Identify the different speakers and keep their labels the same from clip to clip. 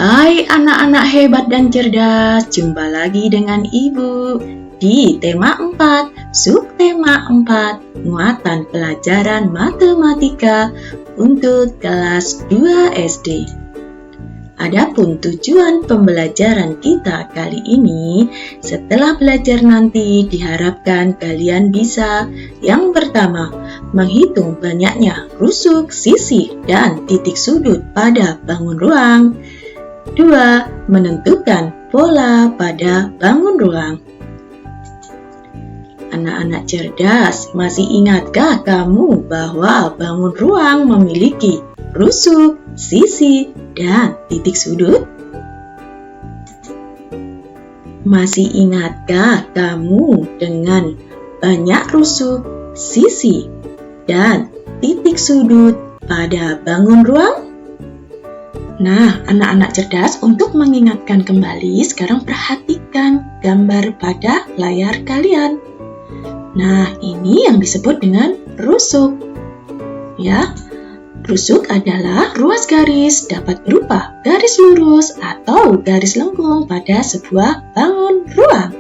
Speaker 1: Hai anak-anak hebat dan cerdas, jumpa lagi dengan Ibu di tema 4, subtema 4, muatan pelajaran matematika untuk kelas 2 SD. Adapun tujuan pembelajaran kita kali ini, setelah belajar nanti diharapkan kalian bisa yang pertama, menghitung banyaknya rusuk, sisi, dan titik sudut pada bangun ruang. 2. Menentukan pola pada bangun ruang. Anak-anak cerdas, masih ingatkah kamu bahwa bangun ruang memiliki rusuk, sisi, dan titik sudut? Masih ingatkah kamu dengan banyak rusuk, sisi, dan titik sudut pada bangun ruang? Nah, anak-anak cerdas, untuk mengingatkan kembali, sekarang perhatikan gambar pada layar kalian. Nah, ini yang disebut dengan rusuk. Ya, rusuk adalah ruas garis, dapat berupa garis lurus atau garis lengkung pada sebuah bangun ruang.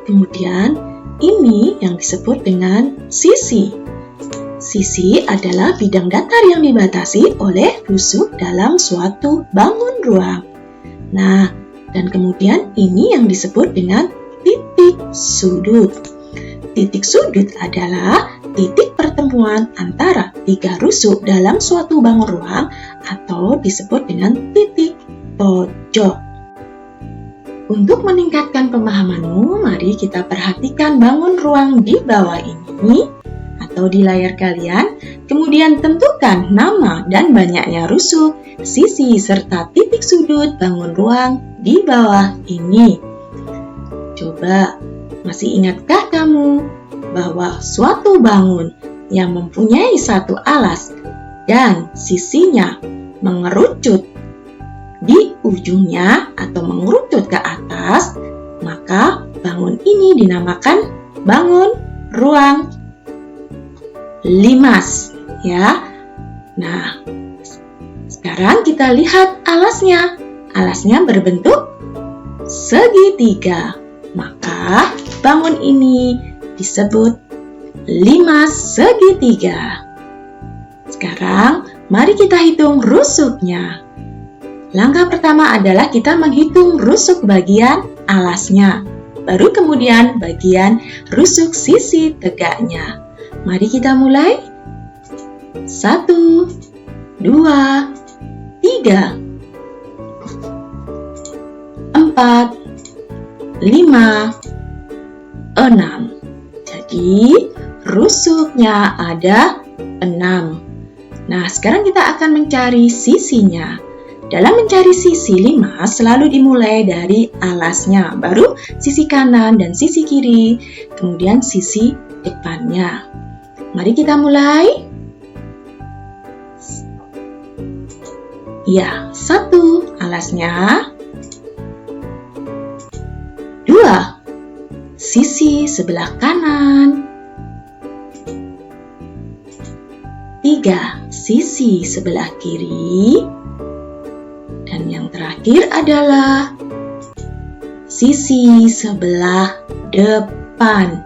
Speaker 1: Kemudian, ini yang disebut dengan sisi. Sisi adalah bidang datar yang dibatasi oleh rusuk dalam suatu bangun ruang. Nah, dan kemudian ini yang disebut dengan titik sudut. Titik sudut adalah titik pertemuan antara tiga rusuk dalam suatu bangun ruang atau disebut dengan titik pojok. Untuk meningkatkan pemahamanmu, mari kita perhatikan bangun ruang di bawah ini atau di layar kalian, kemudian tentukan nama dan banyaknya rusuk, sisi, serta titik sudut bangun ruang di bawah ini. Coba, masih ingatkah kamu bahwa suatu bangun yang mempunyai satu alas dan sisinya mengerucut di ujungnya atau mengerucut ke atas, maka bangun ini dinamakan bangun ruang limas, ya. Nah, sekarang kita lihat alasnya. Alasnya berbentuk segitiga. Maka bangun ini disebut limas segitiga. Sekarang mari kita hitung rusuknya. Langkah pertama adalah kita menghitung rusuk bagian alasnya. Baru kemudian bagian rusuk sisi tegaknya. Mari kita mulai. 1, 2, 3, 4, 5, 6. Jadi, rusuknya ada 6. Nah, sekarang kita akan mencari sisinya. Dalam mencari sisi limas, selalu dimulai dari alasnya, baru sisi kanan dan sisi kiri, kemudian sisi depannya. Mari kita mulai. Ya, 1 alasnya. 2 sisi sebelah kanan. 3 sisi sebelah kiri. Dan yang terakhir adalah sisi sebelah depan.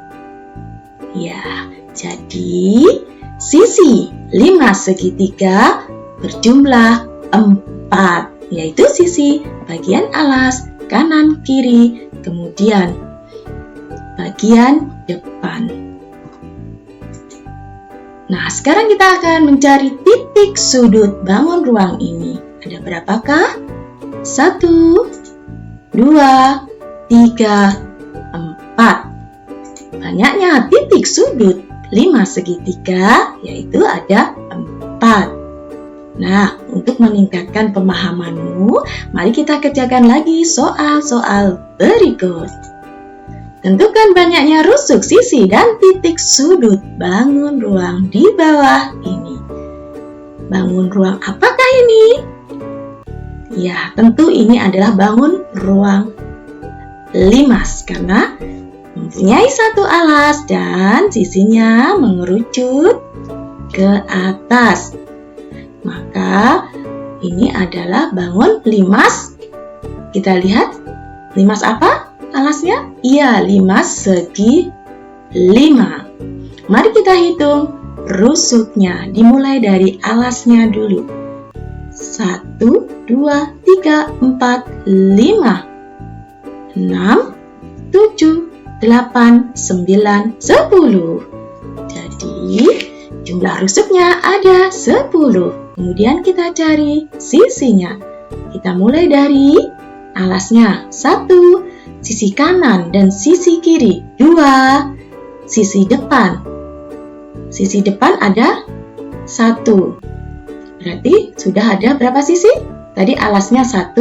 Speaker 1: Ya, jadi sisi limas segitiga berjumlah 4, yaitu sisi bagian alas, kanan, kiri, kemudian bagian depan. Nah, sekarang kita akan mencari titik sudut bangun ruang ini. Ada berapakah? 1, 2, 3, 4. Banyaknya titik sudut limas segitiga, yaitu ada 4. Nah, untuk meningkatkan pemahamanmu, mari kita kerjakan lagi soal-soal berikut. Tentukan banyaknya rusuk, sisi, dan titik sudut bangun ruang di bawah ini. Bangun ruang apakah ini? Ya, tentu ini adalah bangun ruang limas karena mempunyai satu alas dan sisinya mengerucut ke atas. Maka Ini adalah bangun limas. Kita lihat, limas apa alasnya? Iya, limas segi 5. Mari kita hitung rusuknya. Dimulai dari alasnya dulu. 1, 2, 3, 4, 5, 6, 7, 8, 9, 10. Jadi, jumlah rusuknya ada 10. Kemudian kita cari sisinya. Kita mulai dari alasnya. 1, sisi kanan dan sisi kiri. 2, sisi depan. Sisi depan ada 1. Berarti sudah ada berapa sisi? Tadi alasnya 1.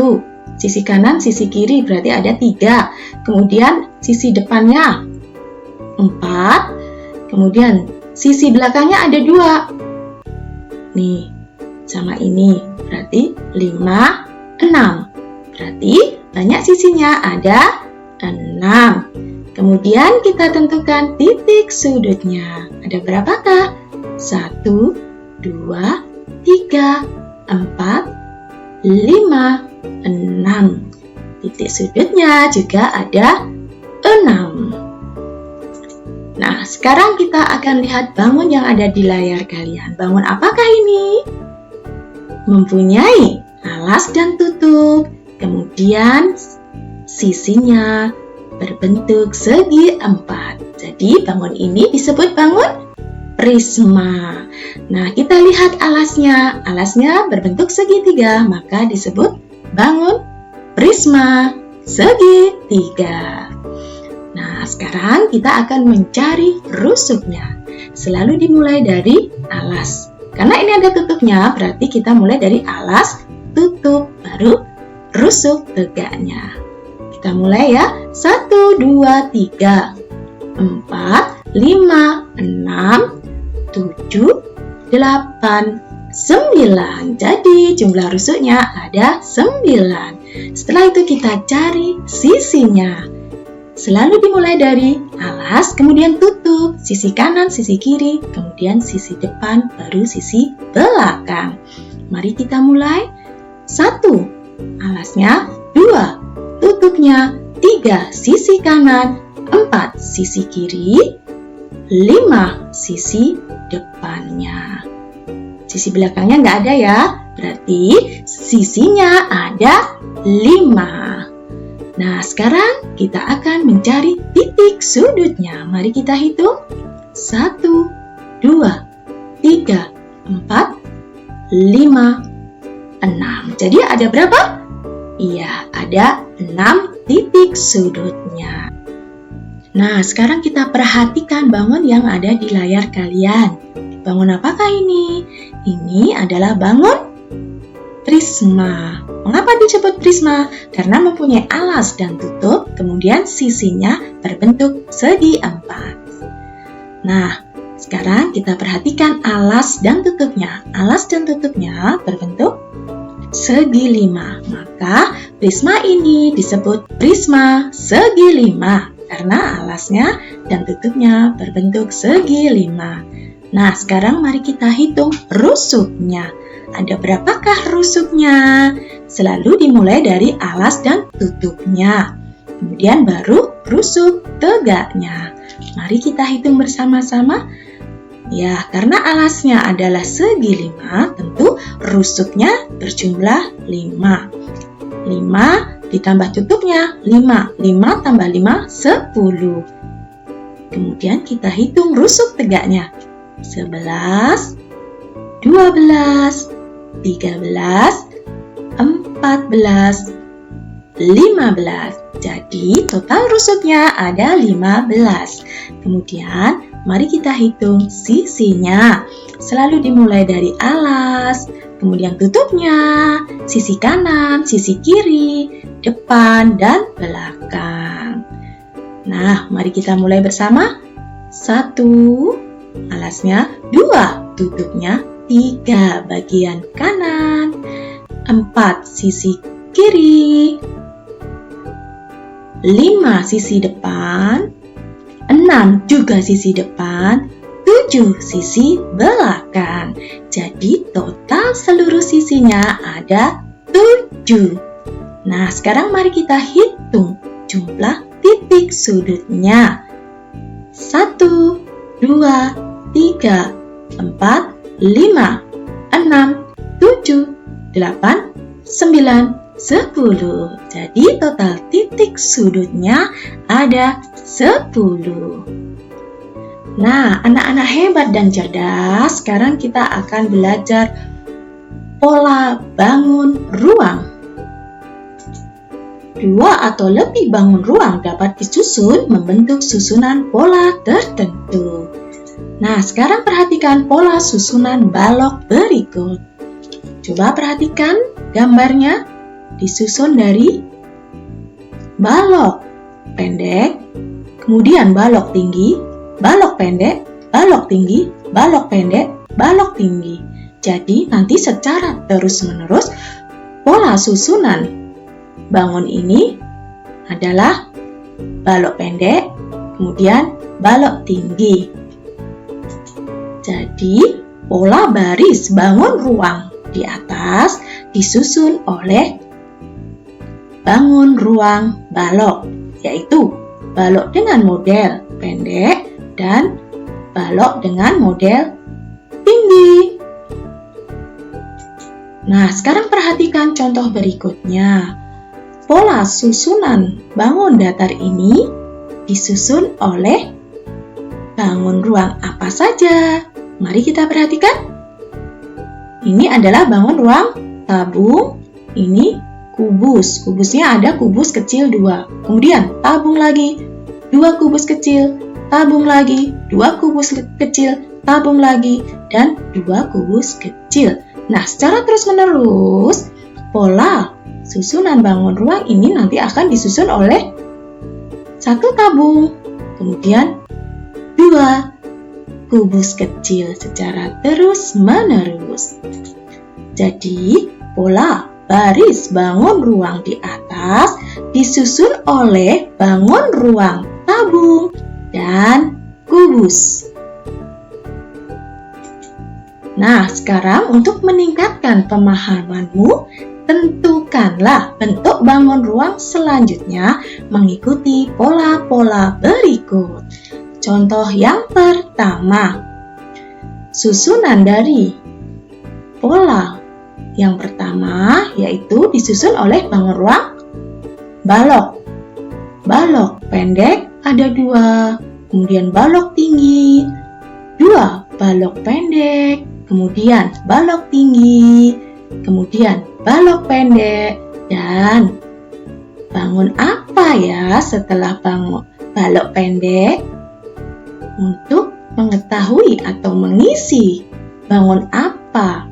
Speaker 1: Sisi kanan, sisi kiri berarti ada 3. Kemudian sisi depannya 4. Kemudian sisi belakangnya ada 2. Nih, sama ini berarti 5, 6. Berarti banyak sisinya ada 6. Kemudian kita tentukan titik sudutnya. Ada berapakah? 1, 2, 3, 4, 5, 6. Titik sudutnya juga ada 6. Nah, sekarang kita akan lihat bangun yang ada di layar kalian. Bangun apakah ini? Mempunyai alas dan tutup. Kemudian sisinya berbentuk segi 4. Jadi bangun ini disebut bangun prisma. Nah, kita lihat alasnya. Alasnya berbentuk segitiga, maka disebut bangun prisma segitiga. Nah, sekarang kita akan mencari rusuknya. Selalu dimulai dari alas. Karena ini ada tutupnya, berarti kita mulai dari alas, tutup, baru rusuk tegaknya. Kita mulai ya. 1, 2, 3, 4, 5, 6, 7, 8, 9. Jadi jumlah rusuknya ada 9. Setelah itu kita cari sisinya. Selalu dimulai dari alas, kemudian tutup, sisi kanan, sisi kiri, kemudian sisi depan, baru sisi belakang. Mari kita mulai. 1, alasnya. 2, tutupnya. 3, sisi kanan. 4, sisi kiri. 5, sisi depannya. Sisi belakangnya nggak ada ya, berarti sisinya ada 5. Nah, sekarang kita akan mencari titik sudutnya. Mari kita hitung. 1, 2, 3, 4, 5, 6. Jadi ada berapa? Iya, ada 6 titik sudutnya. Nah, sekarang kita perhatikan bangun yang ada di layar kalian. Bangun apakah ini? Ini adalah bangun prisma. Mengapa disebut prisma? Karena mempunyai alas dan tutup, kemudian sisinya berbentuk segi 4. Nah, sekarang kita perhatikan alas dan tutupnya. Alas dan tutupnya berbentuk segi 5. Maka prisma ini disebut prisma segi 5. Karena alasnya dan tutupnya berbentuk segi 5. Nah, sekarang mari kita hitung rusuknya. Ada berapakah rusuknya? Selalu dimulai dari alas dan tutupnya. Kemudian baru rusuk tegaknya. Mari kita hitung bersama-sama. Ya, karena alasnya adalah segi 5, tentu rusuknya berjumlah 5. 5 ditambah tutupnya 5. 5 tambah 5, 10. Kemudian kita hitung rusuk tegaknya. 11, 12, 13, 14, 15. Jadi total rusuknya ada 15. Kemudian mari kita hitung sisinya. Selalu dimulai dari alas, kemudian tutupnya, sisi kanan, sisi kiri, depan, dan belakang. Nah, mari kita mulai bersama. 1, alasnya. 2, tutupnya. 3, bagian kanan. 4, sisi kiri. 5, sisi depan. 6, juga sisi depan. 7 sisi belakang. Jadi total seluruh sisinya ada 7. Nah, sekarang mari kita hitung jumlah titik sudutnya. 1, 2, 3, 4, 5, 6, 7, 8, 9, 10. Jadi total titik sudutnya ada 10. Nah, anak-anak hebat dan cerdas, sekarang kita akan belajar pola bangun ruang. 2 atau lebih bangun ruang dapat disusun membentuk susunan pola tertentu. Nah, sekarang perhatikan pola susunan balok berikut. Coba perhatikan gambarnya, disusun dari balok pendek, kemudian balok tinggi, balok pendek, balok tinggi, balok pendek, balok tinggi. Jadi nanti secara terus-menerus pola susunan bangun ini adalah balok pendek, kemudian balok tinggi. Jadi pola baris bangun ruang di atas disusun oleh bangun ruang balok, yaitu balok dengan model pendek dan balok dengan model tinggi. Nah, sekarang perhatikan contoh berikutnya. Pola susunan bangun datar ini disusun oleh bangun ruang apa saja? Mari kita perhatikan. Ini adalah bangun ruang tabung, ini kubus. Kubusnya ada kubus kecil 2. Kemudian tabung lagi, 2 kubus kecil, tabung lagi, 2 kubus kecil, tabung lagi, dan 2 kubus kecil. Nah, secara terus-menerus, pola susunan bangun ruang ini nanti akan disusun oleh 1 tabung, kemudian 2 kubus kecil secara terus-menerus. Jadi, pola baris bangun ruang di atas disusun oleh bangun ruang tabung dan kubus. Nah, sekarang untuk meningkatkan pemahamanmu, tentukanlah bentuk bangun ruang selanjutnya mengikuti pola-pola berikut. Contoh yang pertama, susunan dari pola yang pertama yaitu disusun oleh bangun ruang balok. Balok pendek ada 2, kemudian balok tinggi, 2 balok pendek, kemudian balok tinggi, kemudian balok pendek, dan bangun apa ya setelah bangun balok pendek? Untuk mengetahui atau mengisi bangun apa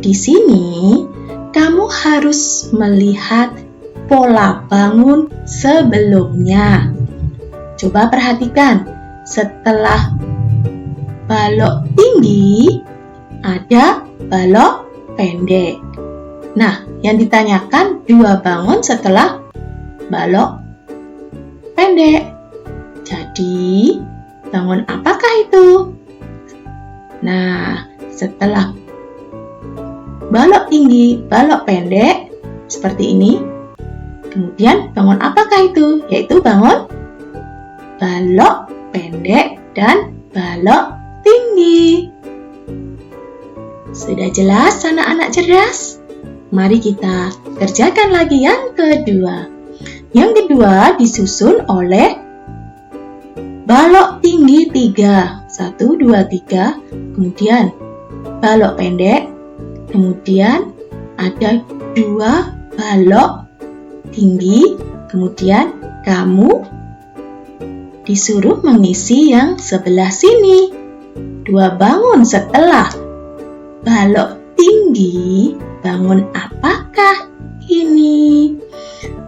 Speaker 1: di sini, kamu harus melihat pola bangun sebelumnya. Coba perhatikan, setelah balok tinggi ada balok pendek. Nah, yang ditanyakan 2 bangun setelah balok pendek. Jadi, bangun apakah itu? Nah, setelah balok tinggi, balok pendek, seperti ini. Kemudian bangun apakah itu? Yaitu bangun balok pendek dan balok tinggi. Sudah jelas anak-anak cerdas? Mari kita kerjakan lagi yang kedua. Yang kedua disusun oleh balok tinggi 3, 1, 2, 3, kemudian balok pendek, kemudian ada 2 balok tinggi, kemudian kamu disuruh mengisi yang sebelah sini. 2 bangun setelah balok tinggi, bangun apakah ini?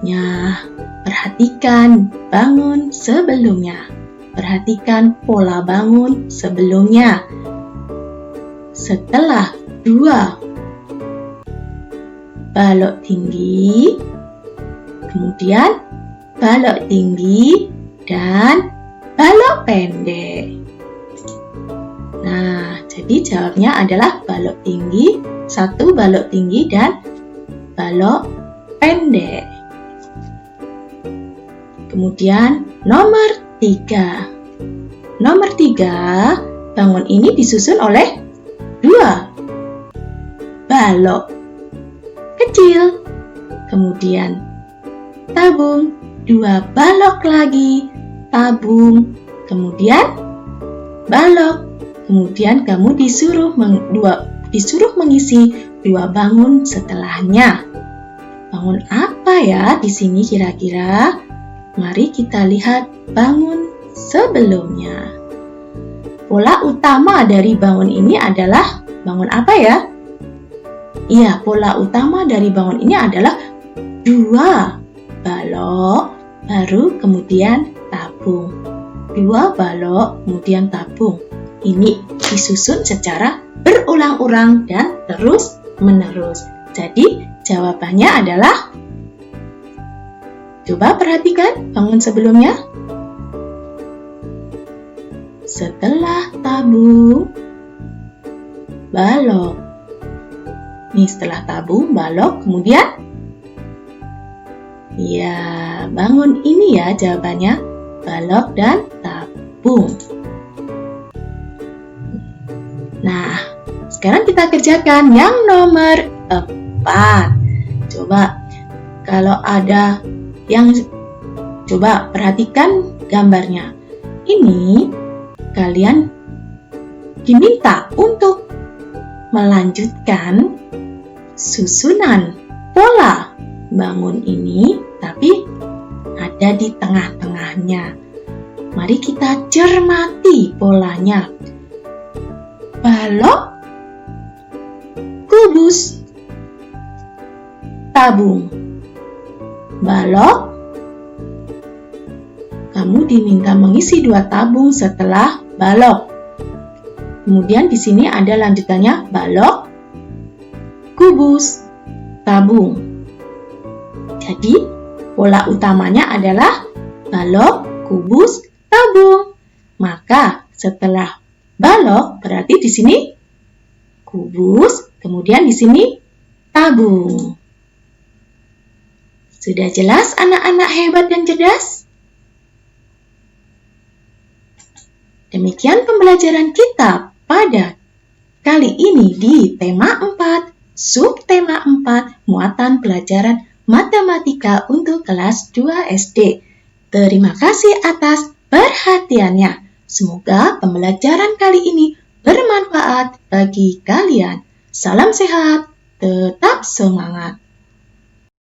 Speaker 1: Ya, perhatikan bangun sebelumnya. Perhatikan pola bangun sebelumnya. Setelah 2 balok tinggi, kemudian balok tinggi dan balok pendek. Nah, jadi jawabnya adalah balok tinggi, 1 balok tinggi dan balok pendek. Kemudian nomor 3. Nomor 3, bangun ini disusun oleh 2 balok kecil. Kemudian tabung, 2 balok lagi, tabung, kemudian balok. Kemudian kamu disuruh mengisi 2 bangun setelahnya. Bangun apa ya di sini kira-kira? Mari kita lihat bangun sebelumnya. Pola utama dari bangun ini adalah bangun apa ya? Iya, pola utama dari bangun ini adalah 2 balok, baru kemudian tabung. 2 balok, kemudian tabung. Ini disusun secara berulang-ulang dan terus-menerus. Jadi, jawabannya adalah, coba perhatikan bangun sebelumnya. Setelah tabung, balok. Nih, setelah tabung, balok, kemudian ya, bangun ini ya jawabannya, balok dan tabung. Nah, sekarang kita kerjakan yang nomor 4. Coba, kalau ada yang, coba perhatikan gambarnya. Ini kalian diminta untuk melanjutkan susunan pola bangun ini, tapi ada di tengah-tengahnya. Mari kita cermati polanya. Balok, kubus, tabung. Balok, kamu diminta mengisi 2 tabung setelah balok. Kemudian di sini ada lanjutannya balok, kubus, tabung. Jadi, pola utamanya adalah balok, kubus, tabung. Maka setelah balok berarti di sini kubus, kemudian di sini tabung. Sudah jelas anak-anak hebat dan cerdas? Demikian pembelajaran kita pada kali ini di tema 4, subtema 4, muatan pelajaran matematika untuk kelas 2 SD. Terima kasih atas perhatiannya. Semoga pembelajaran kali ini bermanfaat bagi kalian. Salam sehat, tetap semangat.